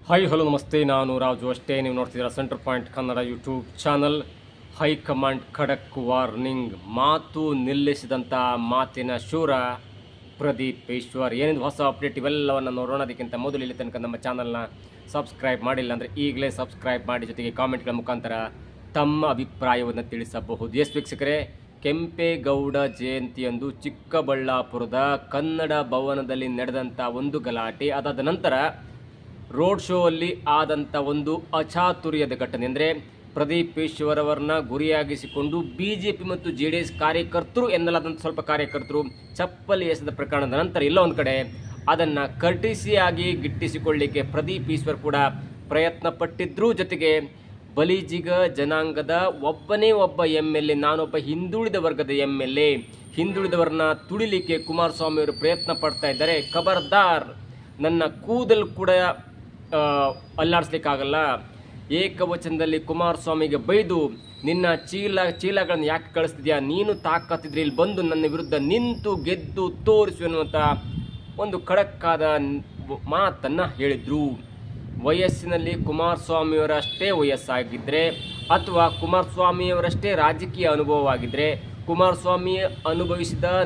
Hi hello ನಮಸ್ತೆ, ನಾನು ರಾಜು ಅಷ್ಟೇ. ನೀವು ನೋಡ್ತಿದ್ದೀರಾ centre point Kannada YouTube channel. High command ಖಡಕ್ ವಾರ್ನಿಂಗ್. ಮಾತು ನಿಲ್ಲಿಸಿದಂಥ ಮಾತಿನ ಶೂರ ಪ್ರದೀಪ್ ಈಶ್ವರ್. ಏನಿದು ಹೊಸ ಅಪ್ಡೇಟ್ ಇವೆಲ್ಲವನ್ನು ನೋಡೋಣ. ಅದಕ್ಕಿಂತ ಮೊದಲು ಇಲ್ಲಿ ತನಕ ನಮ್ಮ ಚಾನಲ್ನ ಸಬ್ಸ್ಕ್ರೈಬ್ ಮಾಡಿಲ್ಲ ಅಂದರೆ ಈಗಲೇ ಸಬ್ಸ್ಕ್ರೈಬ್ ಮಾಡಿ, ಜೊತೆಗೆ ಕಾಮೆಂಟ್ಗಳ ಮುಖಾಂತರ ತಮ್ಮ ಅಭಿಪ್ರಾಯವನ್ನು ತಿಳಿಸಬಹುದು. ಎಸ್ ವೀಕ್ಷಕರೇ, ಕೆಂಪೇಗೌಡ ಜಯಂತಿಯಂದು ಚಿಕ್ಕಬಳ್ಳಾಪುರದ ಕನ್ನಡ ಭವನದಲ್ಲಿ ನಡೆದಂಥ ಒಂದು ಗಲಾಟೆ, ಅದಾದ ನಂತರ ರೋಡ್ ಶೋ ಅಲ್ಲಿ ಆದಂಥ ಒಂದು ಅಚಾತುರ್ಯದ ಘಟನೆ ಅಂದರೆ ಪ್ರದೀಪ್ ಈಶ್ವರ್ ಅವರನ್ನ ಗುರಿಯಾಗಿಸಿಕೊಂಡು ಬಿಜೆಪಿ ಮತ್ತು JDS ಕಾರ್ಯಕರ್ತರು ಎನ್ನಲಾದಂಥ ಸ್ವಲ್ಪ ಕಾರ್ಯಕರ್ತರು ಚಪ್ಪಲಿ ಎಸೆದ ಪ್ರಕರಣದ ನಂತರ ಎಲ್ಲೋ ಒಂದು ಕಡೆ ಅದನ್ನು ಕರ್ಟಿಸಿಯಾಗಿ ಗಿಟ್ಟಿಸಿಕೊಳ್ಳಿಕ್ಕೆ ಪ್ರದೀಪ್ ಈಶ್ವರ್ ಕೂಡ ಪ್ರಯತ್ನ ಪಟ್ಟಿದ್ರು. ಜೊತೆಗೆ ಬಲಿಜಿಗ ಜನಾಂಗದ ಒಬ್ಬನೇ ಒಬ್ಬ MLA, ನಾನೊಬ್ಬ ಹಿಂದುಳಿದ ವರ್ಗದ MLA, ಹಿಂದುಳಿದವರನ್ನ ತುಳಿಲಿಕ್ಕೆ ಕುಮಾರಸ್ವಾಮಿ ಅವರು ಪ್ರಯತ್ನ ಪಡ್ತಾ ಇದ್ದಾರೆ, ಖಬರ್ದಾರ್, ನನ್ನ ಕೂದಲು ಕೂಡ ಅಲ್ಲಾಡಿಸ್ಲಿಕ್ಕಾಗಲ್ಲ. ಏಕವಚನದಲ್ಲಿ ಕುಮಾರಸ್ವಾಮಿಗೆ ಬೈದು, ನಿನ್ನ ಚೀಲಗಳನ್ನು ಯಾಕೆ ಕಳಿಸ್ತಿದ್ಯಾ, ನೀನು ತಾಕತ್ತಿದ್ರೆ ಇಲ್ಲಿ ಬಂದು ನನ್ನ ವಿರುದ್ಧ ನಿಂತು ಗೆದ್ದು ತೋರಿಸು ಎನ್ನುವಂಥ ಒಂದು ಖಡಕ್ಕಾದ ಮಾತನ್ನು ಹೇಳಿದರು. ವಯಸ್ಸಿನಲ್ಲಿ ಕುಮಾರಸ್ವಾಮಿಯವರಷ್ಟೇ ವಯಸ್ಸಾಗಿದ್ದರೆ ಅಥವಾ ಕುಮಾರಸ್ವಾಮಿಯವರಷ್ಟೇ ರಾಜಕೀಯ ಅನುಭವವಾಗಿದ್ದರೆ, ಕುಮಾರಸ್ವಾಮಿ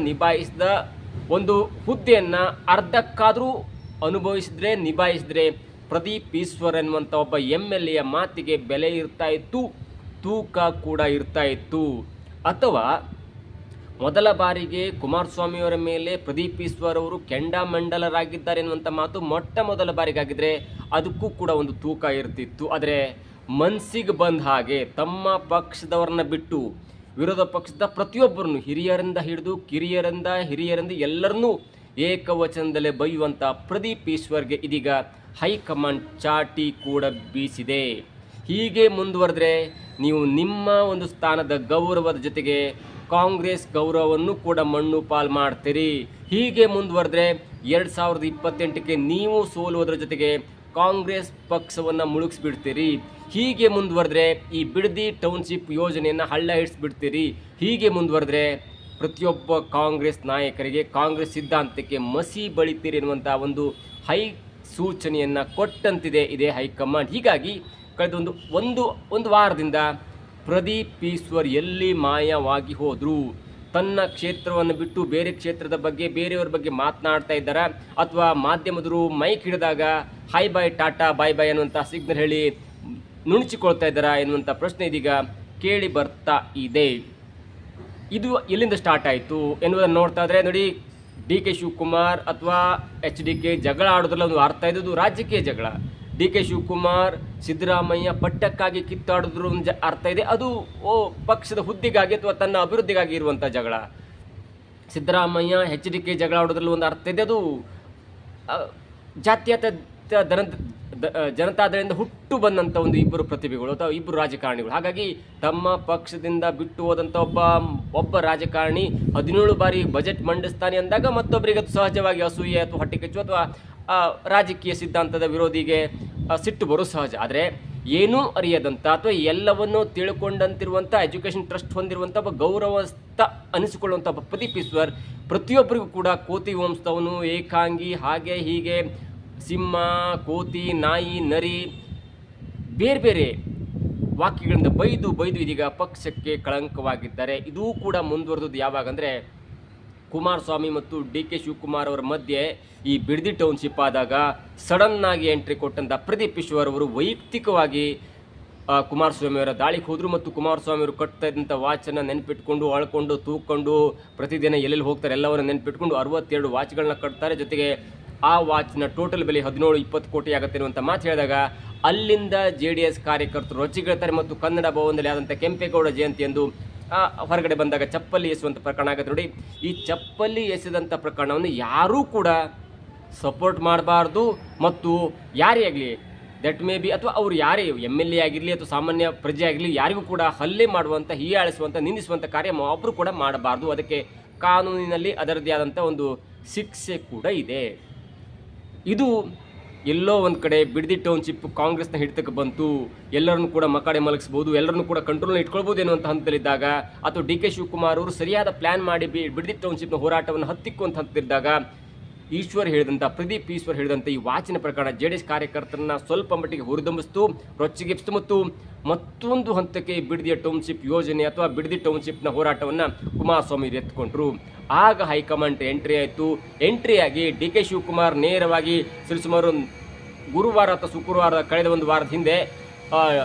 ನಿಭಾಯಿಸಿದ ಒಂದು ಹುದ್ದೆಯನ್ನು ಅರ್ಧಕ್ಕಾದರೂ ನಿಭಾಯಿಸಿದ್ರೆ ಪ್ರದೀಪ್ ಈಶ್ವರ್ ಎನ್ನುವಂಥ ಒಬ್ಬ MLA ಮಾತಿಗೆ ಬೆಲೆ ಇರ್ತಾ ಇತ್ತು, ತೂಕ ಕೂಡ ಇರ್ತಾ ಇತ್ತು. ಅಥವಾ ಮೊದಲ ಬಾರಿಗೆ ಕುಮಾರಸ್ವಾಮಿಯವರ ಮೇಲೆ ಪ್ರದೀಪ್ ಈಶ್ವರ್ ಅವರು ಕೆಂಡಾಮಂಡಲರಾಗಿದ್ದಾರೆ ಎನ್ನುವಂಥ ಮಾತು ಮೊದಲ ಬಾರಿಗಾಗಿದ್ದರೆ ಅದಕ್ಕೂ ಕೂಡ ಒಂದು ತೂಕ ಇರ್ತಿತ್ತು. ಆದರೆ ಮನಸ್ಸಿಗೆ ಬಂದ ಹಾಗೆ ತಮ್ಮ ಪಕ್ಷದವರನ್ನ ಬಿಟ್ಟು ವಿರೋಧ ಪಕ್ಷದ ಪ್ರತಿಯೊಬ್ಬರನ್ನು, ಹಿರಿಯರಿಂದ ಹಿಡಿದು ಹಿರಿಯರಿಂದ ಎಲ್ಲರನ್ನೂ ಏಕವಚನದಲ್ಲೇ ಬೈಯುವಂಥ ಪ್ರದೀಪ್ ಈಶ್ವರ್ಗೆ ಇದೀಗ ಹೈಕಮಾಂಡ್ ಚಾಟಿ ಕೂಡ ಬೀಸಿದೆ. ಹೀಗೆ ಮುಂದುವರೆದ್ರೆ ನೀವು ನಿಮ್ಮ ಒಂದು ಸ್ಥಾನದ ಗೌರವದ ಜೊತೆಗೆ ಕಾಂಗ್ರೆಸ್ ಗೌರವವನ್ನು ಕೂಡ ಮಣ್ಣು ಪಾಲು ಮಾಡ್ತೀರಿ. ಹೀಗೆ ಮುಂದುವರೆದ್ರೆ 2028ಕ್ಕೆ ನೀವು ಸೋಲುವುದರ ಜೊತೆಗೆ ಕಾಂಗ್ರೆಸ್ ಪಕ್ಷವನ್ನು ಮುಳುಗಿಸ್ಬಿಡ್ತೀರಿ. ಹೀಗೆ ಮುಂದುವರೆದ್ರೆ ಈ ಬಿಡದಿ ಟೌನ್ಶಿಪ್ ಯೋಜನೆಯನ್ನು ಹಳ್ಳ ಹಿಡಿಸ್ಬಿಡ್ತೀರಿ. ಹೀಗೆ ಮುಂದುವರೆದ್ರೆ ಪ್ರತಿಯೊಬ್ಬ ಕಾಂಗ್ರೆಸ್ ನಾಯಕರಿಗೆ ಕಾಂಗ್ರೆಸ್ ಸಿದ್ಧಾಂತಕ್ಕೆ ಮಸಿ ಬಳಿತೀರಿ ಎನ್ನುವಂಥ ಒಂದು ಸೂಚನೆಯನ್ನು ಕೊಟ್ಟಂತಿದೆ ಇದೇ ಹೈಕಮಾಂಡ್. ಹೀಗಾಗಿ ಕಳೆದ ಒಂದು ವಾರದಿಂದ ಪ್ರದೀಪ್ ಈಶ್ವರ್ ಎಲ್ಲಿ ಮಾಯವಾಗಿ ಹೋದರು, ತನ್ನ ಕ್ಷೇತ್ರವನ್ನು ಬಿಟ್ಟು ಬೇರೆ ಕ್ಷೇತ್ರದ ಬಗ್ಗೆ ಬೇರೆಯವ್ರ ಬಗ್ಗೆ ಮಾತನಾಡ್ತಾ ಇದ್ದಾರಾ, ಅಥವಾ ಮಾಧ್ಯಮದರು ಮೈಕ್ ಹಿಡಿದಾಗ ಹೈ ಬಾಯ್ ಟಾಟಾ ಬಾಯ್ ಬಾಯ್ ಅನ್ನುವಂಥ ಸಿಗ್ನಲ್ ಹೇಳಿ ನುಣುಚಿಕೊಳ್ತಾ ಇದ್ದಾರಾ ಎನ್ನುವಂಥ ಪ್ರಶ್ನೆ ಇದೀಗ ಕೇಳಿ ಬರ್ತಾ ಇದೆ. ಇದು ಎಲ್ಲಿಂದ ಸ್ಟಾರ್ಟ್ ಆಯಿತು ಎನ್ನುವುದನ್ನು ನೋಡ್ತಾ ಇದ್ರೆ ನೋಡಿ, DK ಶಿವಕುಮಾರ್ ಅಥವಾ HDK ಜಗಳ ಆಡೋದ್ರಲ್ಲಿ ಒಂದು ಅರ್ಥ ಇದ್ದು ರಾಜಕೀಯ ಜಗಳ. DK ಶಿವಕುಮಾರ್ ಸಿದ್ದರಾಮಯ್ಯ ಪಟ್ಟಕ್ಕಾಗಿ ಕಿತ್ತಾಡೋದ್ರ ಒಂದು ಅರ್ಥ ಇದೆ, ಅದು ಪಕ್ಷದ ಹುದ್ದೆಗಾಗಿ ಅಥವಾ ತನ್ನ ಅಭಿವೃದ್ಧಿಗಾಗಿ ಇರುವಂಥ ಜಗಳ. ಸಿದ್ದರಾಮಯ್ಯ HDK ಜಗಳ ಆಡೋದ್ರಲ್ಲಿ ಒಂದು ಅರ್ಥ ಇದೆ, ಅದು ಜಾತ್ಯತೀತ ಜನತಾದಳದಿಂದ ಹುಟ್ಟು ಬಂದಂಥ ಒಂದು ಇಬ್ಬರು ಪ್ರತಿಭೆಗಳು ಅಥವಾ ಇಬ್ಬರು ರಾಜಕಾರಣಿಗಳು. ಹಾಗಾಗಿ ತಮ್ಮ ಪಕ್ಷದಿಂದ ಬಿಟ್ಟು ಹೋದಂಥ ಒಬ್ಬ ರಾಜಕಾರಣಿ 17 ಬಾರಿ ಬಜೆಟ್ ಮಂಡಿಸ್ತಾನೆ ಅಂದಾಗ ಮತ್ತೊಬ್ಬರಿಗೆ ಅದು ಸಹಜವಾಗಿ ಅಸೂಯೆ ಅಥವಾ ಹೊಟ್ಟೆ ಕಿಚ್ಚು ಅಥವಾ ರಾಜಕೀಯ ಸಿದ್ಧಾಂತದ ವಿರೋಧಿಗೆ ಸಿಟ್ಟು ಬರೋ ಸಹಜ. ಆದರೆ ಏನೂ ಅರಿಯದಂಥ ಅಥವಾ ಎಲ್ಲವನ್ನೂ ತಿಳ್ಕೊಂಡಂತಿರುವಂಥ ಎಜುಕೇಷನ್ ಟ್ರಸ್ಟ್ ಹೊಂದಿರುವಂಥ ಒಬ್ಬ ಗೌರವಸ್ಥ ಅನಿಸಿಕೊಳ್ಳುವಂಥ ಒಬ್ಬ ಪ್ರದೀಪ್ ಈಶ್ವರ್ ಪ್ರತಿಯೊಬ್ಬರಿಗೂ ಕೂಡ ಕೋತಿ ವಂಶದವನು, ಏಕಾಂಗಿ, ಹಾಗೆ ಹೀಗೆ, ಸಿಂಹ, ಕೋತಿ, ನಾಯಿ, ನರಿ, ಬೇರೆ ಬೇರೆ ವಾಕ್ಯಗಳಿಂದ ಬೈದು ಇದೀಗ ಪಕ್ಷಕ್ಕೆ ಕಳಂಕವಾಗಿದ್ದಾರೆ. ಇದೂ ಕೂಡ ಮುಂದುವರೆದು ಯಾವಾಗಂದರೆ ಕುಮಾರಸ್ವಾಮಿ ಮತ್ತು DK ಶಿವಕುಮಾರ್ ಅವರ ಮಧ್ಯೆ ಈ ಬಿಡದಿ ಟೌನ್ಶಿಪ್ ಆದಾಗ ಸಡನ್ನಾಗಿ ಎಂಟ್ರಿ ಕೊಟ್ಟಂಥ ಪ್ರದೀಪ್ ಈಶ್ವರ್ ಅವರು ವೈಯಕ್ತಿಕವಾಗಿ ಕುಮಾರಸ್ವಾಮಿಯವರ ದಾಳಿಗೆ ಹೋದರು ಮತ್ತು ಕುಮಾರಸ್ವಾಮಿಯವರು ಕಟ್ತಾ ಇದ್ದಂಥ ವಾಚನ್ನು ನೆನಪಿಟ್ಕೊಂಡು ಅಳ್ಕೊಂಡು ತೂಕೊಂಡು ಪ್ರತಿದಿನ ಎಲ್ಲೆಲ್ಲಿ ಹೋಗ್ತಾರೆ ಎಲ್ಲವನ್ನ ನೆನಪಿಟ್ಕೊಂಡು 62 ವಾಚ್ಗಳನ್ನ ಕಟ್ತಾರೆ. ಜೊತೆಗೆ ಆ ವಾಚ್ನ ಟೋಟಲ್ ಬೆಲೆ 17-20 ಕೋಟಿ ಆಗುತ್ತೆ ಅನ್ನುವಂಥ ಮಾತು ಹೇಳಿದಾಗ ಅಲ್ಲಿಂದ JDS ಕಾರ್ಯಕರ್ತರು ರೊಚ್ಚಿಗಿಳ್ತಾರೆ ಮತ್ತು ಕನ್ನಡ ಭವನದಲ್ಲಿ ಆದಂಥ ಕೆಂಪೇಗೌಡ ಜಯಂತಿ ಎಂದು ಹೊರಗಡೆ ಬಂದಾಗ ಚಪ್ಪಲಿ ಎಸೆಯುವಂಥ ಪ್ರಕರಣ ಆಗುತ್ತೆ ನೋಡಿ. ಈ ಚಪ್ಪಲಿ ಎಸೆದಂಥ ಪ್ರಕರಣವನ್ನು ಯಾರೂ ಕೂಡ ಸಪೋರ್ಟ್ ಮಾಡಬಾರ್ದು ಮತ್ತು ಯಾರೇ ಆಗಲಿ, ದಟ್ ಮೇ ಬಿ, ಅಥವಾ ಅವರು ಯಾರೇ MLA ಆಗಿರಲಿ ಅಥವಾ ಸಾಮಾನ್ಯ ಪ್ರಜೆ ಆಗಿರಲಿ, ಯಾರಿಗೂ ಕೂಡ ಹಲ್ಲೆ ಮಾಡುವಂಥ, ಹೀಯಾಳಿಸುವಂಥ, ನಿಂದಿಸುವಂಥ ಕಾರ್ಯ ಒಬ್ಬರು ಕೂಡ ಮಾಡಬಾರ್ದು. ಅದಕ್ಕೆ ಕಾನೂನಿನಲ್ಲಿ ಅದರದ್ದೇ ಆದಂಥ ಒಂದು ಶಿಕ್ಷೆ ಕೂಡ ಇದೆ. ಇದು ಎಲ್ಲೋ ಒಂದು ಕಡೆ ಬಿಡದಿ ಟೌನ್ಶಿಪ್ ಕಾಂಗ್ರೆಸ್ನ ಹಿಡಿತಕ್ಕೆ ಬಂತು, ಎಲ್ಲರನ್ನು ಕೂಡ ಮಕ್ಕಡೆ ಮಲಗಿಸ್ಬೋದು, ಎಲ್ಲರನ್ನು ಕೂಡ ಕಂಟ್ರೋಲ್ನ ಇಟ್ಕೊಳ್ಬೋದು ಎನ್ನುವಂಥ ಹಂತದಲ್ಲಿದ್ದಾಗ, ಅಥವಾ DK ಶಿವಕುಮಾರ್ ಅವರು ಸರಿಯಾದ ಪ್ಲ್ಯಾನ್ ಮಾಡಿ ಬಿಡದಿ ಟೌನ್ಶಿಪ್ನ ಹೋರಾಟವನ್ನು ಹತ್ತಿಕ್ಕುವಂಥ ಹಂತದಲ್ಲಿದ್ದಾಗ ಪ್ರದೀಪ್ ಈಶ್ವರ್ ಹೇಳಿದಂಥ ಈ ವಾಚಿನ ಪ್ರಕರಣ JDS ಕಾರ್ಯಕರ್ತರನ್ನ ಸ್ವಲ್ಪ ಮಟ್ಟಿಗೆ ಹುರಿದುಂಬಿಸ್ತು, ರೊಚ್ಚಿಗೆಬ್ಬಿಸ್ತು ಮತ್ತು ಮತ್ತೊಂದು ಹಂತಕ್ಕೆ ಬಿಡದಿಯ ಟೌನ್ಶಿಪ್ ಯೋಜನೆ ಅಥವಾ ಬಿಡದಿ ಟೌನ್ಶಿಪ್ನ ಹೋರಾಟವನ್ನು ಕುಮಾರಸ್ವಾಮಿ ಎತ್ಕೊಂಡ್ರು. ಆಗ ಹೈಕಮಾಂಡ್ ಎಂಟ್ರಿಯಾಗಿ DK ಶಿವಕುಮಾರ್ ನೇರವಾಗಿ ಸುಮಾರು ಗುರುವಾರ ಅಥವಾ ಶುಕ್ರವಾರ ಕಳೆದ ಒಂದು ವಾರದ ಹಿಂದೆ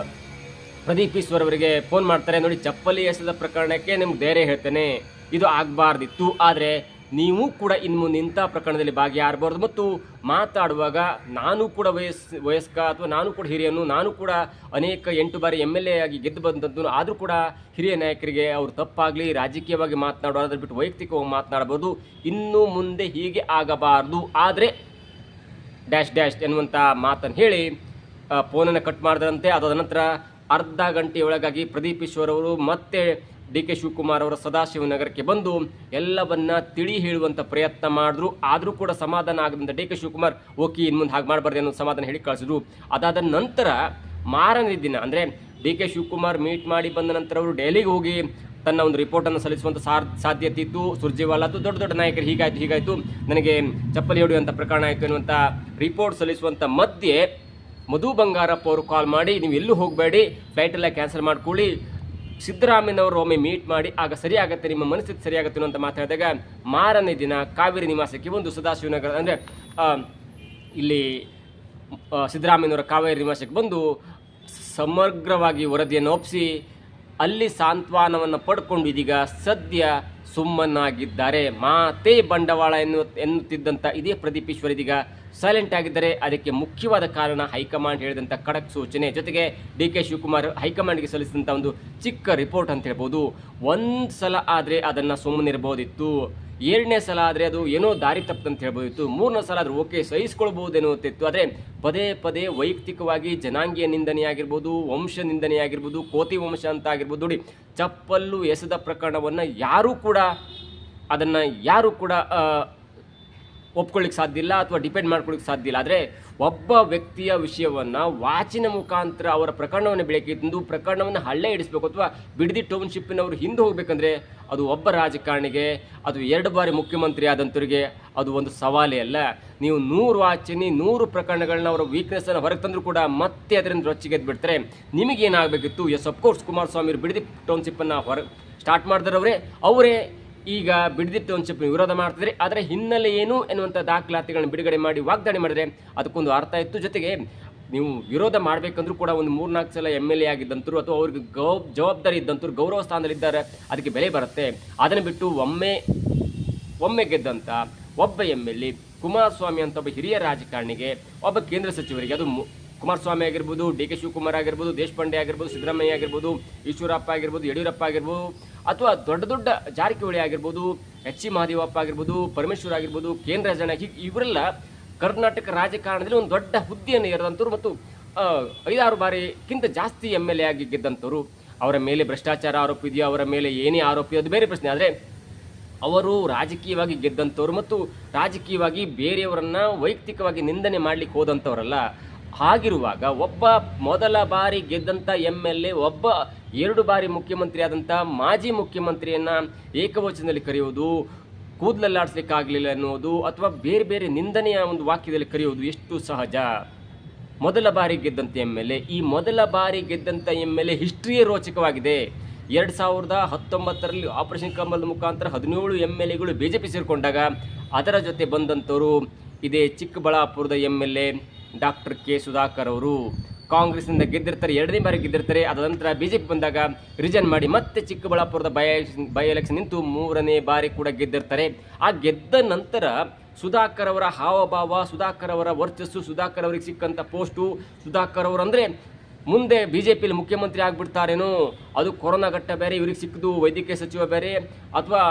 ಪ್ರದೀಪ್ ಈಶ್ವರ್ ಅವರಿಗೆ ಫೋನ್ ಮಾಡ್ತಾರೆ. ನೋಡಿ, ಚಪ್ಪಲಿ ಎಸೆದ ಪ್ರಕರಣಕ್ಕೆ ನಿಮ್ಗೆ ಧೈರ್ಯ ಹೇಳ್ತೇನೆ, ಇದು ಆಗಬಾರ್ದಿತ್ತು, ಆದರೆ ನೀವು ಕೂಡ ಇನ್ನು ಮುಂದೆ ಇಂಥ ಪ್ರಕರಣದಲ್ಲಿ ಭಾಗಿಯಾಗಬಾರ್ದು ಮತ್ತು ಮಾತಾಡುವಾಗ ನಾನು ಕೂಡ ವಯಸ್ಕ ಅಥವಾ ನಾನು ಕೂಡ ಹಿರಿಯನು, ನಾನು ಕೂಡ ಅನೇಕ 8 ಬಾರಿ MLA ಆಗಿ ಗೆದ್ದು ಬಂದದ್ದು, ಆದರೂ ಕೂಡ ಹಿರಿಯ ನಾಯಕರಿಗೆ ಅವರು ತಪ್ಪಾಗಲಿ ರಾಜಕೀಯವಾಗಿ ಮಾತನಾಡೋದು, ಅದನ್ನು ಬಿಟ್ಟು ವೈಯಕ್ತಿಕವಾಗಿ ಮಾತನಾಡಬಹುದು, ಇನ್ನು ಮುಂದೆ ಹೀಗೆ ಆಗಬಾರ್ದು, ಆದರೆ ಡ್ಯಾಶ್ ಡ್ಯಾಶ್ ಎನ್ನುವಂಥ ಮಾತನ್ನು ಹೇಳಿ ಫೋನನ್ನು ಕಟ್ ಮಾಡಿದ್ರಂತೆ. ಅದಾದ ನಂತರ ಅರ್ಧ ಗಂಟೆಯೊಳಗಾಗಿ ಪ್ರದೀಪ್ ಈಶ್ವರ್ ಅವರು ಮತ್ತೆ DK ಶಿವಕುಮಾರ್ ಅವರ ಸದಾಶಿವನಗರಕ್ಕೆ ಬಂದು ಎಲ್ಲವನ್ನ ತಿಳಿ ಹೇಳುವಂಥ ಪ್ರಯತ್ನ ಮಾಡಿದ್ರು. ಆದರೂ ಕೂಡ ಸಮಾಧಾನ ಆಗದಂತ DK ಶಿವಕುಮಾರ್ ಓಕೆ ಇನ್ನು ಮುಂದೆ ಹಾಗೆ ಮಾಡಬಾರ್ದು ಅನ್ನೋ ಸಮಾಧಾನ ಹೇಳಿ ಕಳಿಸಿದ್ರು. ಅದಾದ ನಂತರ ಮಾರನೇ ದಿನ ಅಂದರೆ DK ಶಿವಕುಮಾರ್ ಮೀಟ್ ಮಾಡಿ ಬಂದ ನಂತರ ಅವರು ಡೆಲ್ಲಿಗೆ ಹೋಗಿ ತನ್ನ ಒಂದು ರಿಪೋರ್ಟನ್ನು ಸಲ್ಲಿಸುವಂಥ ಸಾಧ್ಯತೆ ಇತ್ತು. ಸುರ್ಜೇವಾಲಾ ಅಥವಾ ದೊಡ್ಡ ದೊಡ್ಡ ನಾಯಕರು ಹೀಗಾಯಿತು ನನಗೆ ಚಪ್ಪಲಿ ಹೊಡೆಯುವಂಥ ಪ್ರಕರಣ ಆಯಿತು ಎನ್ನುವಂಥ ರಿಪೋರ್ಟ್ ಸಲ್ಲಿಸುವಂಥ ಮಧ್ಯೆ ಮಧು ಬಂಗಾರಪ್ಪ ಅವರು ಕಾಲ್ ಮಾಡಿ, ನೀವು ಎಲ್ಲೂ ಹೋಗಬೇಡಿ, ಫ್ಲೈಟೆಲ್ಲ ಕ್ಯಾನ್ಸಲ್ ಮಾಡ್ಕೊಳ್ಳಿ, ಸಿದ್ದರಾಮಯ್ಯನವರು ಒಮ್ಮೆ ಮೀಟ್ ಮಾಡಿ ಆಗ ಸರಿ ಆಗುತ್ತೆ, ನಿಮ್ಮ ಮನಸ್ಥಿತಿ ಸರಿಯಾಗುತ್ತೆ ಅಂತ ಮಾತಾಡಿದಾಗ ಮಾರನೇ ದಿನ ಕಾವೇರಿ ನಿವಾಸಕ್ಕೆ ಒಂದು ಸದಾಶಿವನಗರ ಅಂದರೆ ಇಲ್ಲಿ ಸಿದ್ದರಾಮಯ್ಯನವರ ಕಾವೇರಿ ನಿವಾಸಕ್ಕೆ ಬಂದು ಸಮಗ್ರವಾಗಿ ವರದಿಯನ್ನು ಒಪ್ಪಿಸಿ ಅಲ್ಲಿ ಸಾಂತ್ವನವನ್ನು ಪಡ್ಕೊಂಡು ಇದೀಗ ಸದ್ಯ ಸುಮ್ಮನಾಗಿದ್ದಾರೆ. ಮಾತೇ ಬಂಡವಾಳ ಎನ್ನುತ್ತಿದ್ದಂಥ ಇದೇ ಪ್ರದೀಪ್ ಈಶ್ವರ್ ಇದೀಗ ಸೈಲೆಂಟ್ ಆಗಿದ್ದಾರೆ. ಅದಕ್ಕೆ ಮುಖ್ಯವಾದ ಕಾರಣ ಹೈಕಮಾಂಡ್ ಹೇಳಿದಂಥ ಖಡಕ್ ಸೂಚನೆ, ಜೊತೆಗೆ DK ಶಿವಕುಮಾರ್ ಹೈಕಮಾಂಡ್ಗೆ ಸಲ್ಲಿಸಿದಂಥ ಒಂದು ಚಿಕ್ಕ ರಿಪೋರ್ಟ್ ಅಂತ ಹೇಳ್ಬೋದು. ಒಂದು ಸಲ ಆದರೆ ಅದನ್ನು ಸುಮ್ಮನಿರ್ಬೋದಿತ್ತು, ಎರಡನೇ ಸಲ ಆದರೆ ಅದು ಏನೋ ದಾರಿ ತಪ್ಪದಂತ ಹೇಳ್ಬೋದಿತ್ತು, ಮೂರನೇ ಸಲ ಆದರೂ ಓಕೆ ಸಹಿಸ್ಕೊಳ್ಬೋದೇನೋತಿತ್ತು. ಆದರೆ ಪದೇ ಪದೇ ವೈಯಕ್ತಿಕವಾಗಿ ಜನಾಂಗೀಯ ನಿಂದನೆಯಾಗಿರ್ಬೋದು, ವಂಶ ನಿಂದನೆಯಾಗಿರ್ಬೋದು, ಕೋತಿ ವಂಶ ಅಂತ ಆಗಿರ್ಬೋದು, ನೋಡಿ ಚಪ್ಪಲ್ಲು ಎಸೆದ ಪ್ರಕರಣವನ್ನು ಯಾರೂ ಕೂಡ ಒಪ್ಕೊಳ್ಳಿಕ್ಕೆ ಸಾಧ್ಯ ಇಲ್ಲ ಅಥವಾ ಡಿಪೆಂಡ್ ಮಾಡ್ಕೊಳ್ಳಿಕ್ಕೆ ಸಾಧ್ಯ ಇಲ್ಲ. ಆದರೆ ಒಬ್ಬ ವ್ಯಕ್ತಿಯ ವಿಷಯವನ್ನು ವಾಚಿನ ಮುಖಾಂತರ ಅವರ ಪ್ರಕರಣವನ್ನು ಬೆಳಕಿಗೆ ತಂದು ಪ್ರಕರಣವನ್ನು ಹಳ್ಳೆ ಇಡಿಸಬೇಕು ಅಥವಾ ಬಿಡದಿ ಟೌನ್ಶಿಪ್ಪಿನವರು ಹಿಂದೆ ಹೋಗಬೇಕಂದ್ರೆ ಅದು ಒಬ್ಬ ರಾಜಕಾರಣಿಗೆ, ಅದು 2 ಬಾರಿ ಮುಖ್ಯಮಂತ್ರಿ ಆದಂಥವರಿಗೆ ಅದು ಒಂದು ಸವಾಲೇ ಅಲ್ಲ. ನೀವು 100 ವಾಚಿನಿ 100 ಪ್ರಕರಣಗಳನ್ನ ಅವರ ವೀಕ್ನೆಸ್ಸನ್ನು ಹೊರಗೆ ತಂದರೂ ಕೂಡ ಮತ್ತೆ ಅದರಿಂದ ರೊಚ್ಚಿಗೆದ್ದು ಬಿಡ್ತಾರೆ. ನಿಮಗೇನಾಗಬೇಕಿತ್ತು? ಎಸ್ ಅಫ್ಕೋರ್ಸ್ ಕುಮಾರಸ್ವಾಮಿ ಬಿಡದಿ ಟೌನ್ಶಿಪ್ಪನ್ನು ಸ್ಟಾರ್ಟ್ ಮಾಡಿದರವರೇ ಅವರೇ ಈಗ ಬಿಡದಿ ಟೌನ್ಶಿಪ್ ವಿರೋಧ ಮಾಡ್ತಿದ್ರೆ ಅದರ ಹಿನ್ನೆಲೆ ಏನು ಎನ್ನುವಂಥ ದಾಖಲಾತಿಗಳನ್ನು ಬಿಡುಗಡೆ ಮಾಡಿ ವಾಗ್ದಾಳಿ ಮಾಡಿದರೆ ಅದಕ್ಕೊಂದು ಅರ್ಥ ಇತ್ತು. ಜೊತೆಗೆ ನೀವು ವಿರೋಧ ಮಾಡಬೇಕಂದ್ರೂ ಕೂಡ ಒಂದು 3-4 ಸಲ MLA ಆಗಿದ್ದಂತರು ಅಥವಾ ಅವ್ರಿಗೆ ಜವಾಬ್ದಾರಿ ಇದ್ದಂತರು ಗೌರವ ಸ್ಥಾನದಲ್ಲಿದ್ದಾರೆ, ಅದಕ್ಕೆ ಬೆಲೆ ಬರುತ್ತೆ. ಅದನ್ನು ಬಿಟ್ಟು ಒಮ್ಮೆ ಗೆದ್ದಂಥ ಒಬ್ಬ MLA ಕುಮಾರಸ್ವಾಮಿ ಅಂತ ಒಬ್ಬ ಹಿರಿಯ ರಾಜಕಾರಣಿಗೆ, ಒಬ್ಬ ಕೇಂದ್ರ ಸಚಿವರಿಗೆ, ಅದು ಕುಮಾರಸ್ವಾಮಿ ಆಗಿರ್ಬೋದು, DK ಶಿವಕುಮಾರ್ ಆಗಿರ್ಬೋದು, ದೇಶಪಾಂಡೆ ಆಗಿರ್ಬೋದು, ಸಿದ್ದರಾಮಯ್ಯ ಆಗಿರ್ಬೋದು, ಈಶ್ವರಪ್ಪ ಆಗಿರ್ಬೋದು, ಯಡಿಯೂರಪ್ಪ ಆಗಿರ್ಬೋದು, ಅಥವಾ ದೊಡ್ಡ ಜಾರಕಿಹೊಳಿ ಆಗಿರ್ಬೋದು, HC ಮಹದೇವಪ್ಪ ಆಗಿರ್ಬೋದು, ಪರಮೇಶ್ವರ್ ಆಗಿರ್ಬೋದು, ಕೇಂದ್ರ ಜನ, ಇವರೆಲ್ಲ ಕರ್ನಾಟಕ ರಾಜಕಾರಣದಲ್ಲಿ ಒಂದು ದೊಡ್ಡ ಹುದ್ದೆಯನ್ನು ಏರಿದಂಥವ್ರು ಮತ್ತು 5-6 ಬಾರಿಗಿಂತ ಜಾಸ್ತಿ MLA ಆಗಿ ಗೆದ್ದಂಥವ್ರು. ಅವರ ಮೇಲೆ ಭ್ರಷ್ಟಾಚಾರ ಆರೋಪ ಇದೆಯಾ, ಅವರ ಮೇಲೆ ಏನೇ ಆರೋಪ ಅದು ಬೇರೆ ಪ್ರಶ್ನೆ. ಆದರೆ ಅವರು ರಾಜಕೀಯವಾಗಿ ಗೆದ್ದಂಥವ್ರು ಮತ್ತು ರಾಜಕೀಯವಾಗಿ ಬೇರೆಯವರನ್ನು ವೈಯಕ್ತಿಕವಾಗಿ ನಿಂದನೆ ಮಾಡಲಿಕ್ಕೆ ಹೋದಂಥವರಲ್ಲ. ಹಾಗಿರುವಾಗ ಒಬ್ಬ ಮೊದಲ ಬಾರಿ ಗೆದ್ದಂಥ MLA, ಒಬ್ಬ 2 ಬಾರಿ ಮುಖ್ಯಮಂತ್ರಿ ಆದಂಥ ಮಾಜಿ ಮುಖ್ಯಮಂತ್ರಿಯನ್ನು ಏಕವಚನದಲ್ಲಿ ಕರೆಯುವುದು, ಕೂದಲಲ್ಲಾಡಿಸ್ಲಿಕ್ಕಾಗಲಿಲ್ಲ ಅನ್ನೋದು ಅಥವಾ ಬೇರೆ ಬೇರೆ ನಿಂದನೆಯ ಒಂದು ವಾಕ್ಯದಲ್ಲಿ ಕರೆಯುವುದು ಎಷ್ಟು ಸಹಜ? ಮೊದಲ ಬಾರಿ ಗೆದ್ದಂಥ MLA, ಈ ಮೊದಲ ಬಾರಿ ಗೆದ್ದಂಥ MLA ಹಿಸ್ಟ್ರಿಯೇ ರೋಚಕವಾಗಿದೆ. 2019ರಲ್ಲಿ ಆಪರೇಷನ್ ಕಮಲದ ಮುಖಾಂತರ 17 MLAಗಳು BJP ಸೇರಿಕೊಂಡಾಗ ಅದರ ಜೊತೆ ಬಂದಂಥವರು ಇದೇ ಚಿಕ್ಕಬಳ್ಳಾಪುರದ MLA ಡಾಕ್ಟರ್ K ಸುಧಾಕರ್ ಅವರು. ಕಾಂಗ್ರೆಸ್ನಿಂದ ಗೆದ್ದಿರ್ತಾರೆ, 2ನೇ ಬಾರಿ ಗೆದ್ದಿರ್ತಾರೆ. ಅದ ನಂತರ BJP ಬಂದಾಗ ರಿಜೈನ್ ಮಾಡಿ ಮತ್ತೆ ಚಿಕ್ಕಬಳ್ಳಾಪುರದ ಬೈ ಎಲೆಕ್ಷನ್ ನಿಂತು 3ನೇ ಬಾರಿ ಕೂಡ ಗೆದ್ದಿರ್ತಾರೆ. ಆ ಗೆದ್ದ ನಂತರ ಸುಧಾಕರ್ ಅವರ ಹಾವಭಾವ, ಸುಧಾಕರ್ ಅವರ ವರ್ಚಸ್ಸು, ಸುಧಾಕರ್ ಅವರಿಗೆ ಸಿಕ್ಕಂಥ ಪೋಸ್ಟು, ಸುಧಾಕರ್ ಅವರು ಅಂದರೆ ಮುಂದೆ BJPಯಲ್ಲಿ ಮುಖ್ಯಮಂತ್ರಿ ಆಗಿಬಿಡ್ತಾರೇನೋ, ಅದು ಕೊರೋನಾ ಘಟ್ಟ ಬೇರೆ, ಇವ್ರಿಗೆ ಸಿಕ್ಕಿದ್ದು ವೈದ್ಯಕೀಯ ಸಚಿವ ಬೇರೆ ಅಥವಾ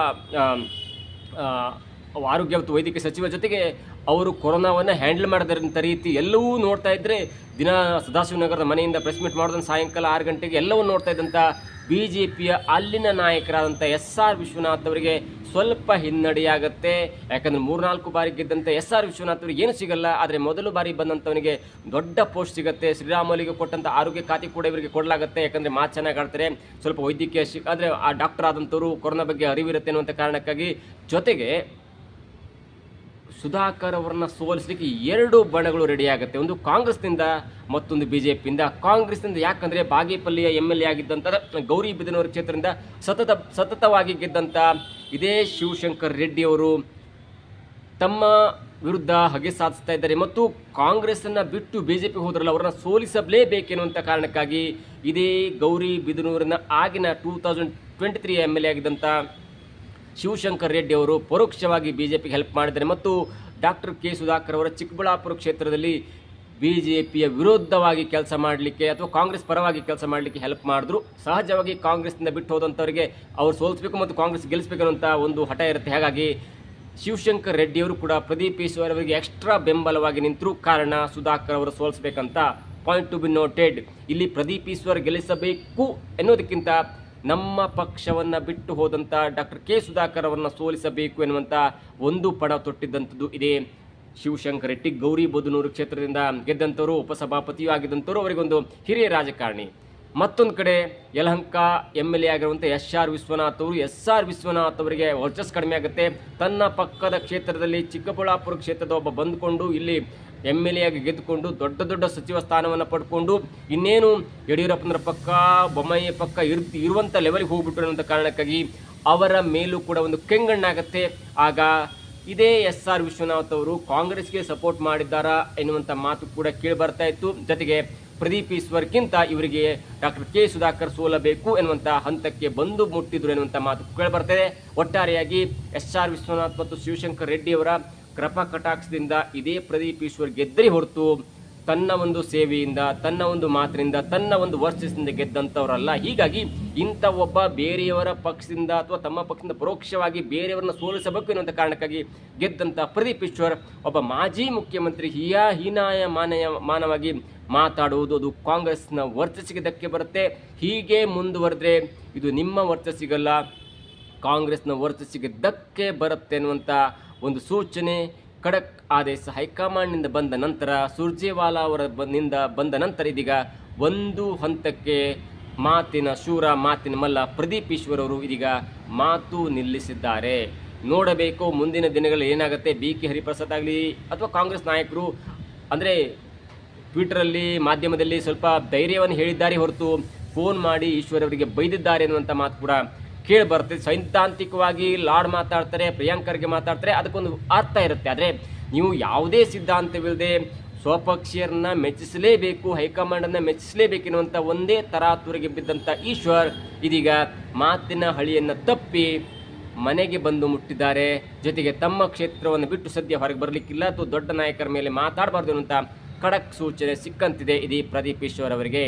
ಆರೋಗ್ಯ ಮತ್ತು ವೈದ್ಯಕೀಯ ಸಚಿವ, ಜೊತೆಗೆ ಅವರು ಕೊರೋನಾವನ್ನು ಹ್ಯಾಂಡಲ್ ಮಾಡಿದಂಥ ರೀತಿ ಎಲ್ಲವೂ ನೋಡ್ತಾ ಇದ್ದರೆ ದಿನ ಸದಾಶಿವನಗರದ ಮನೆಯಿಂದ ಪ್ರೆಸ್ ಮೀಟ್ ಮಾಡೋದನ್ನು ಸಾಯಂಕಾಲ 6 ಗಂಟೆಗೆ ಎಲ್ಲವನ್ನೂ ನೋಡ್ತಾ ಇದ್ದಂಥ BJPಯ ಅಲ್ಲಿನ ನಾಯಕರಾದಂಥ SR ವಿಶ್ವನಾಥ್ ಅವರಿಗೆ ಸ್ವಲ್ಪ ಹಿನ್ನಡೆಯಾಗುತ್ತೆ. ಯಾಕಂದರೆ 3-4 ಬಾರಿ ಗೆದ್ದಂಥ SR ವಿಶ್ವನಾಥ್ ಅವರಿಗೆ ಏನು ಸಿಗಲ್ಲ, ಆದರೆ ಮೊದಲು ಬಾರಿ ಬಂದಂಥವನಿಗೆ ದೊಡ್ಡ ಪೋಸ್ಟ್ ಸಿಗುತ್ತೆ. ಶ್ರೀರಾಮುಲುಗೆ ಕೊಟ್ಟಂಥ ಆರೋಗ್ಯ ಖಾತೆ ಕೂಡ ಇವರಿಗೆ ಕೊಡಲಾಗುತ್ತೆ. ಯಾಕಂದರೆ ಮಾತು ಚೆನ್ನಾಗಿ ಆಡ್ತಾರೆ, ಸ್ವಲ್ಪ ವೈದ್ಯಕೀಯ ಅಂದರೆ ಆ ಡಾಕ್ಟರ್ ಆದಂಥವರು ಕೊರೋನಾ ಬಗ್ಗೆ ಅರಿವಿರುತ್ತೆ ಅನ್ನುವಂಥ ಕಾರಣಕ್ಕಾಗಿ. ಜೊತೆಗೆ ಸುಧಾಕರ್ ಅವರನ್ನ ಸೋಲಿಸಲಿಕ್ಕೆ ಎರಡು ಬಣಗಳು ರೆಡಿ ಆಗುತ್ತೆ. ಒಂದು ಕಾಂಗ್ರೆಸ್ನಿಂದ, ಮತ್ತೊಂದು ಬಿಜೆಪಿಯಿಂದ. ಕಾಂಗ್ರೆಸ್ನಿಂದ ಯಾಕಂದರೆ ಬಾಗೇಪಲ್ಲಿಯ MLA ಆಗಿದ್ದಂಥ ಗೌರಿಬಿದನೂರು ಕ್ಷೇತ್ರದಿಂದ ಸತತವಾಗಿ ಗೆದ್ದಂಥ ಇದೇ ಶಿವಶಂಕರ್ ರೆಡ್ಡಿ ಅವರು ತಮ್ಮ ವಿರುದ್ಧ ಹಗೆ ಸಾಧಿಸ್ತಾ ಇದ್ದಾರೆ ಮತ್ತು ಕಾಂಗ್ರೆಸ್ಸನ್ನು ಬಿಟ್ಟು BJP ಹೋದ್ರಲ್ಲ ಅವರನ್ನು ಸೋಲಿಸಲೇಬೇಕೆನ್ನುವಂಥ ಕಾರಣಕ್ಕಾಗಿ ಇದೇ ಗೌರಿಬಿದನೂರಿನ ಆಗಿನ 2023 MLA ಆಗಿದ್ದಂಥ ಶಿವಶಂಕರ್ ರೆಡ್ಡಿ ಅವರು ಪರೋಕ್ಷವಾಗಿ BJPಗೆ ಹೆಲ್ಪ್ ಮಾಡಿದ್ದಾರೆ ಮತ್ತು ಡಾಕ್ಟರ್ ಕೆ ಸುಧಾಕರ್ ಅವರ ಚಿಕ್ಕಬಳ್ಳಾಪುರ ಕ್ಷೇತ್ರದಲ್ಲಿ BJPಯ ವಿರೋಧವಾಗಿ ಕೆಲಸ ಮಾಡಲಿಕ್ಕೆ ಅಥವಾ ಕಾಂಗ್ರೆಸ್ ಪರವಾಗಿ ಕೆಲಸ ಮಾಡಲಿಕ್ಕೆ ಹೆಲ್ಪ್ ಮಾಡಿದ್ರು. ಸಹಜವಾಗಿ ಕಾಂಗ್ರೆಸ್ನಿಂದ ಬಿಟ್ಟು ಹೋದಂಥವರಿಗೆ ಅವ್ರು ಸೋಲಿಸಬೇಕು ಮತ್ತು ಕಾಂಗ್ರೆಸ್ ಗೆಲ್ಲಿಸಬೇಕು ಅನ್ನುವಂಥ ಒಂದು ಹಠ ಇರುತ್ತೆ. ಹಾಗಾಗಿ ಶಿವಶಂಕರ್ ರೆಡ್ಡಿಯವರು ಕೂಡ ಪ್ರದೀಪ್ ಈಶ್ವರ್ ಅವರಿಗೆ ಎಕ್ಸ್ಟ್ರಾ ಬೆಂಬಲವಾಗಿ ನಿಂತರು. ಕಾರಣ ಸುಧಾಕರ್ ಅವರು ಸೋಲಿಸಬೇಕಂತ. Point to be noted. ಇಲ್ಲಿ ಪ್ರದೀಪ್ ಈಶ್ವರ್ ಗೆಲ್ಲಿಸಬೇಕು ಎನ್ನುವುದಕ್ಕಿಂತ ನಮ್ಮ ಪಕ್ಷವನ್ನು ಬಿಟ್ಟು ಹೋದಂಥ ಡಾಕ್ಟರ್ ಕೆ ಸುಧಾಕರ್ ಅವರನ್ನು ಸೋಲಿಸಬೇಕು ಎನ್ನುವಂಥ ಒಂದು ಪಣ ತೊಟ್ಟಿದ್ದಂಥದ್ದು ಇದೇ ಶಿವಶಂಕರ್ ರೆಡ್ಡಿ. ಗೌರಿಬಿದನೂರು ಕ್ಷೇತ್ರದಿಂದ ಗೆದ್ದಂಥವರು, ಉಪಸಭಾಪತಿಯೂ ಆಗಿದ್ದಂಥವ್ರು, ಅವರಿಗೊಂದು ಹಿರಿಯ ರಾಜಕಾರಣಿ. ಮತ್ತೊಂದು ಕಡೆ ಯಲಹಂಕ MLA ಆಗಿರುವಂಥ SR ವಿಶ್ವನಾಥ್ ಅವರು. SR ವಿಶ್ವನಾಥ್ ಅವರಿಗೆ ವರ್ಚಸ್ ಕಡಿಮೆ ಆಗುತ್ತೆ. ತನ್ನ ಪಕ್ಕದ ಕ್ಷೇತ್ರದಲ್ಲಿ ಚಿಕ್ಕಬಳ್ಳಾಪುರ ಕ್ಷೇತ್ರದ ಒಬ್ಬ ಬಂದುಕೊಂಡು ಇಲ್ಲಿ MLA ಆಗಿ ಗೆದ್ದುಕೊಂಡು ದೊಡ್ಡ ದೊಡ್ಡ ಸಚಿವ ಸ್ಥಾನವನ್ನು ಪಡ್ಕೊಂಡು ಇನ್ನೇನು ಯಡಿಯೂರಪ್ಪನವರ ಪಕ್ಕ, ಬೊಮ್ಮಾಯಿ ಪಕ್ಕ ಇರುವಂಥ ಲೆವೆಲ್ಗೆ ಹೋಗ್ಬಿಟ್ರು ಅನ್ನೋಂಥ ಕಾರಣಕ್ಕಾಗಿ ಅವರ ಮೇಲೂ ಕೂಡ ಒಂದು ಕೆಂಗಣ್ಣಾಗತ್ತೆ. ಆಗ ಇದೇ SR ವಿಶ್ವನಾಥ್ ಅವರು ಕಾಂಗ್ರೆಸ್ಗೆ ಸಪೋರ್ಟ್ ಮಾಡಿದ್ದಾರಾ ಎನ್ನುವಂಥ ಮಾತು ಕೂಡ ಕೇಳಿ ಬರ್ತಾ ಇತ್ತು. ಜೊತೆಗೆ ಪ್ರದೀಪ್ ಈಶ್ವರ್ಗಿಂತ ಇವರಿಗೆ ಡಾಕ್ಟರ್ ಕೆ ಸುಧಾಕರ್ ಸೋಲಬೇಕು ಎನ್ನುವಂಥ ಹಂತಕ್ಕೆ ಬಂದು ಮುಟ್ಟಿದ್ರು ಎನ್ನುವಂಥ ಮಾತು ಕೇಳಿ ಬರ್ತದೆ. ಒಟ್ಟಾರೆಯಾಗಿ SR ವಿಶ್ವನಾಥ್ ಮತ್ತು ಶಿವಶಂಕರ್ ರೆಡ್ಡಿ ಅವರ ಕೃಪಾ ಕಟಾಕ್ಷದಿಂದ ಇದೇ ಪ್ರದೀಪ್ ಈಶ್ವರ್ ಗೆದ್ದರಿ ಹೊರತು ತನ್ನ ಒಂದು ಸೇವೆಯಿಂದ, ತನ್ನ ಒಂದು ಮಾತಿನಿಂದ, ತನ್ನ ಒಂದು ವರ್ಚಸ್ಸಿಂದ ಗೆದ್ದಂಥವರಲ್ಲ. ಹೀಗಾಗಿ ಇಂಥ ಒಬ್ಬ ಬೇರೆಯವರ ಪಕ್ಷದಿಂದ ಅಥವಾ ತಮ್ಮ ಪಕ್ಷದಿಂದ ಪರೋಕ್ಷವಾಗಿ ಬೇರೆಯವರನ್ನ ಸೋಲಿಸಬೇಕು ಎನ್ನುವಂಥ ಕಾರಣಕ್ಕಾಗಿ ಗೆದ್ದಂಥ ಪ್ರದೀಪ್ ಈಶ್ವರ್ ಒಬ್ಬ ಮಾಜಿ ಮುಖ್ಯಮಂತ್ರಿ ಹೀನಾಯ ಮಾನವಾಗಿ ಮಾತಾಡುವುದು ಅದು ಕಾಂಗ್ರೆಸ್ನ ವರ್ಚಸ್ಸಿಗೆ ಧಕ್ಕೆ ಬರುತ್ತೆ. ಹೀಗೆ ಮುಂದುವರೆದ್ರೆ ಇದು ನಿಮ್ಮ ವರ್ಚಸ್ಸಿಗಲ್ಲ, ಕಾಂಗ್ರೆಸ್ನ ವರ್ಚಸ್ಸಿಗೆ ಧಕ್ಕೆ ಬರುತ್ತೆ ಅನ್ನುವಂಥ ಒಂದು ಸೂಚನೆ, ಖಡಕ್ ಆದೇಶ ಹೈಕಮಾಂಡ್ನಿಂದ ಬಂದ ನಂತರ, ಸುರ್ಜೇವಾಲಾ ಅವರ ಬಂದ ನಂತರ ಇದೀಗ ಒಂದು ಹಂತಕ್ಕೆ ಮಾತಿನ ಶೂರ, ಮಾತಿನ ಮಲ್ಲ ಪ್ರದೀಪ್ ಈಶ್ವರ್ ಅವರು ಇದೀಗ ಮಾತು ನಿಲ್ಲಿಸಿದ್ದಾರೆ. ನೋಡಬೇಕು ಮುಂದಿನ ದಿನಗಳಲ್ಲಿ ಏನಾಗುತ್ತೆ. BK ಹರಿಪ್ರಸಾದ್ ಆಗಲಿ ಅಥವಾ ಕಾಂಗ್ರೆಸ್ ನಾಯಕರು ಅಂದರೆ ಟ್ವಿಟರಲ್ಲಿ, ಮಾಧ್ಯಮದಲ್ಲಿ ಸ್ವಲ್ಪ ಧೈರ್ಯವನ್ನು ಹೇಳಿದ್ದಾರೆ ಹೊರತು ಫೋನ್ ಮಾಡಿ ಈಶ್ವರ್ ಅವರಿಗೆ ಬೈದಿದ್ದಾರೆ ಅನ್ನುವಂಥ ಮಾತು ಕೂಡ ಕೇಳಿ ಬರ್ತದೆ. ಸೈದ್ಧಾಂತಿಕವಾಗಿ ಲಾರ್ಡ್ ಮಾತಾಡ್ತಾರೆ, ಪ್ರಿಯಾಂಕರ್ಗೆ ಮಾತಾಡ್ತಾರೆ, ಅದಕ್ಕೊಂದು ಅರ್ಥ ಇರುತ್ತೆ. ಆದರೆ ನೀವು ಯಾವುದೇ ಸಿದ್ಧಾಂತವಿಲ್ಲದೆ ಸ್ವಪಕ್ಷೀಯರನ್ನ ಮೆಚ್ಚಿಸಲೇಬೇಕು, ಹೈಕಮಾಂಡನ್ನು ಮೆಚ್ಚಿಸಲೇಬೇಕೆನ್ನುವಂಥ ಒಂದೇ ತರಾತುರಿಗೆ ಬಿದ್ದಂಥ ಈಶ್ವರ್ ಇದೀಗ ಮಾತಿನ ಹಳಿಯನ್ನು ತಪ್ಪಿ ಮನೆಗೆ ಬಂದು ಮುಟ್ಟಿದ್ದಾರೆ. ಜೊತೆಗೆ ತಮ್ಮ ಕ್ಷೇತ್ರವನ್ನು ಬಿಟ್ಟು ಸದ್ಯ ಹೊರಗೆ ಬರಲಿಕ್ಕಿಲ್ಲ ಅಥವಾ ದೊಡ್ಡ ನಾಯಕರ ಮೇಲೆ ಮಾತಾಡಬಾರ್ದು ಅನ್ನುವಂಥ ಖಡಕ್ ಸೂಚನೆ ಸಿಕ್ಕಂತಿದೆ ಇದೀ ಪ್ರದೀಪ್ ಈಶ್ವರ್ ಅವರಿಗೆ.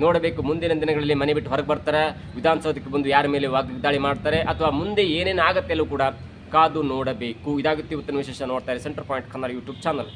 ನೋಡಬೇಕು ಮುಂದಿನ ದಿನಗಳಲ್ಲಿ ಮನೆ ಬಿಟ್ಟು ಹೊರಗೆ ಬರ್ತಾರೆ, ವಿಧಾನಸೌಧಕ್ಕೆ ಬಂದು ಯಾರ ಮೇಲೆ ವಾಗ್ದಾಳಿ ಮಾಡ್ತಾರೆ ಅಥವಾ ಮುಂದೆ ಏನೇನು ಆಗುತ್ತೆ ಎಲ್ಲೂ ಕೂಡ ಕಾದು ನೋಡಬೇಕು. ಇದಾಗುತ್ತೆ ಇವತ್ತಿನ ವಿಶೇಷ. ನೋಡ್ತಾರೆ centre point Kannada YouTube channel.